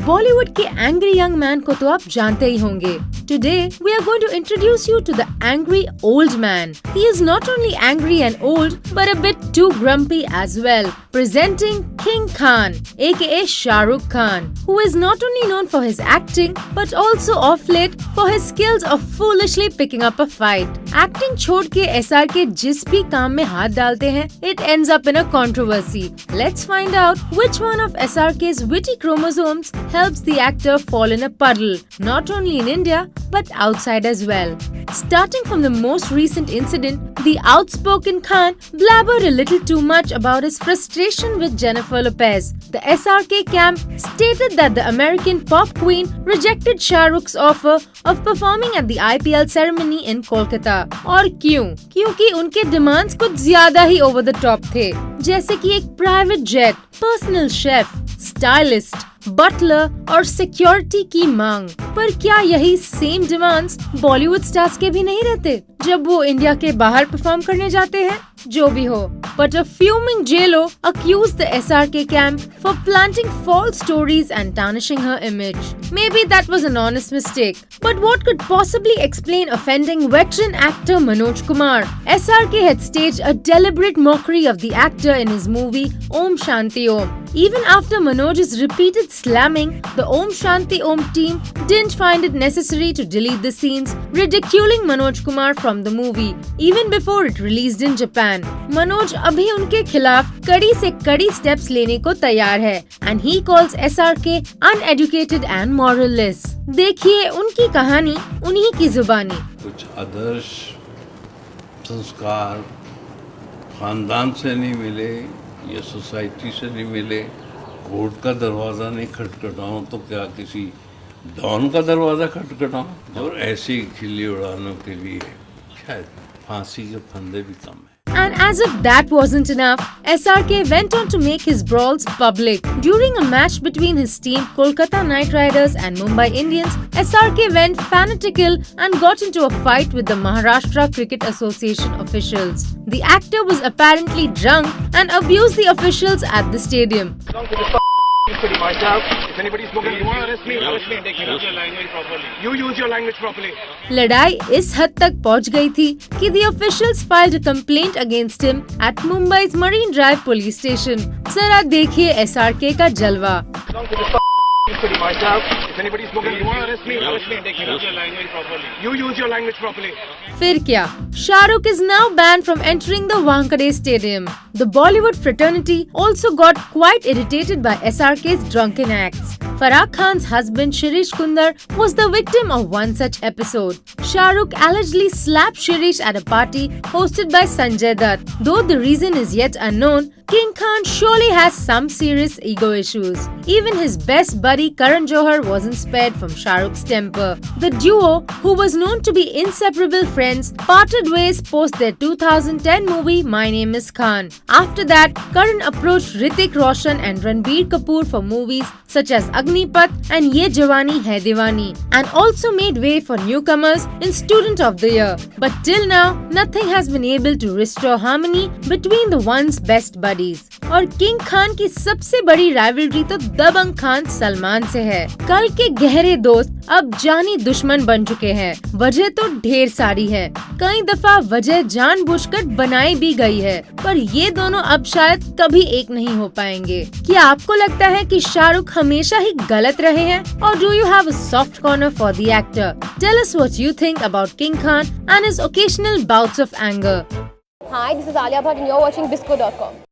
बॉलीवुड के angry young man को तो आप जानते ही होंगे। Today, we are going to introduce you to the angry old man. He is not only angry and old, but a bit too grumpy as well. Presenting King Khan, aka Shah Rukh Khan, who is not only known for his acting, but also of late for his skills of foolishly picking up a fight. Acting छोड़ के SRK जिस भी काम में हाथ डालते हैं, it ends up in a controversy. Let's find out which one of SRK's witty chromosomes helps the actor fall in a puddle, not only in India, but outside as well. Starting from the most recent incident, the outspoken Khan blabbered a little too much about his frustration with Jennifer Lopez. The SRK camp stated that the American pop queen rejected Shah Rukh's offer of performing at the IPL ceremony in Kolkata. और क्यों? क्योंकि उनके demands कुछ ज्यादा ही over the top थे, जैसे कि एक private jet, personal chef, stylist, butler और सिक्योरिटी की मांग। पर क्या यही सेम डिमांड्स बॉलीवुड स्टार्स के भी नहीं रहते जब वो इंडिया के बाहर परफॉर्म करने जाते हैं? जो भी हो, but a fuming JLo accused the SRK camp for planting false stories and tarnishing her image. Maybe that was an honest mistake, but what could possibly explain offending veteran actor Manoj Kumar? SRK had staged a deliberate mockery of the actor in his movie Om Shanti Om. Even after Manoj's repeated slamming, the Om Shanti Om team didn't find it necessary to delete the scenes ridiculing Manoj Kumar from the movie, even before it released in Japan. Manoj अभी उनके खिलाफ कड़ी से कड़ी steps लेने को तैयार है, and he calls SRK uneducated and moralless. देखिए उनकी कहानी उन्हीं की जुबानी। कुछ आदर्श संस्कार खानदान से नहीं मिले या सोसाइटी से नहीं मिले, कोर्ट का दरवाजा नहीं खटखटाऊं तो क्या किसी डॉन का दरवाजा खटखटाऊं? और ऐसी खिल्ली उड़ाने के लिए शायद फांसी के फंदे भी कम है। And as if that wasn't enough, SRK went on to make his brawls public. During a match between his team Kolkata Knight Riders and Mumbai Indians, SRK went fanatical and got into a fight with the Maharashtra Cricket Association officials. The actor was apparently drunk and abused the officials at the stadium. If anybody's spoken, you want to arrest me? Arrest me and take me down. Use your language properly. You use your language properly. लड़ाई इस हद तक पहुंच गई थी कि the officials filed a complaint against him at Mumbai's Marine Drive police station. जरा देखिए SRK का जलवा। If anybody's spoken, you want to arrest me? Arrest me and take me down. Use your language properly. You use your language properly. फिर क्या? Shahrukh is now banned from entering the Wankhede Stadium. The Bollywood fraternity also got quite irritated by SRK's drunken acts. Farah Khan's husband Shirish Kundar was the victim of one such episode. Shahrukh allegedly slapped Shirish at a party hosted by Sanjay Dutt. Though the reason is yet unknown, King Khan surely has some serious ego issues. Even his best buddy Karan Johar wasn't spared from Shahrukh's temper. The duo, who was known to be inseparable friends, parted ways post their 2010 movie My Name is Khan. After that, Karan approached Hrithik Roshan and Ranbir Kapoor for movies such as Agnipath and Ye Jawani Hai Diwani, and also made way for newcomers in Student of the Year. But till now, nothing has been able to restore harmony between the once best buddies. और king Khan की सबसे बड़ी rivalry तो दबंग खान सलमान से है। कल के गहरे दोस्त अब जानी दुश्मन बन चुके हैं। वजह तो ढेर सारी है, कई दफा वजह जानबूझकर बनाई भी गई है, पर ये दोनों अब शायद कभी एक नहीं हो पाएंगे। क्या आपको लगता है कि शाहरुख हमेशा ही गलत रहे हैं, और do you have a soft corner for the actor? Tell us what you think about king Khan and his occasional bouts of anger. Hi, this is Alia Bhatt and you're watching Bisco.com.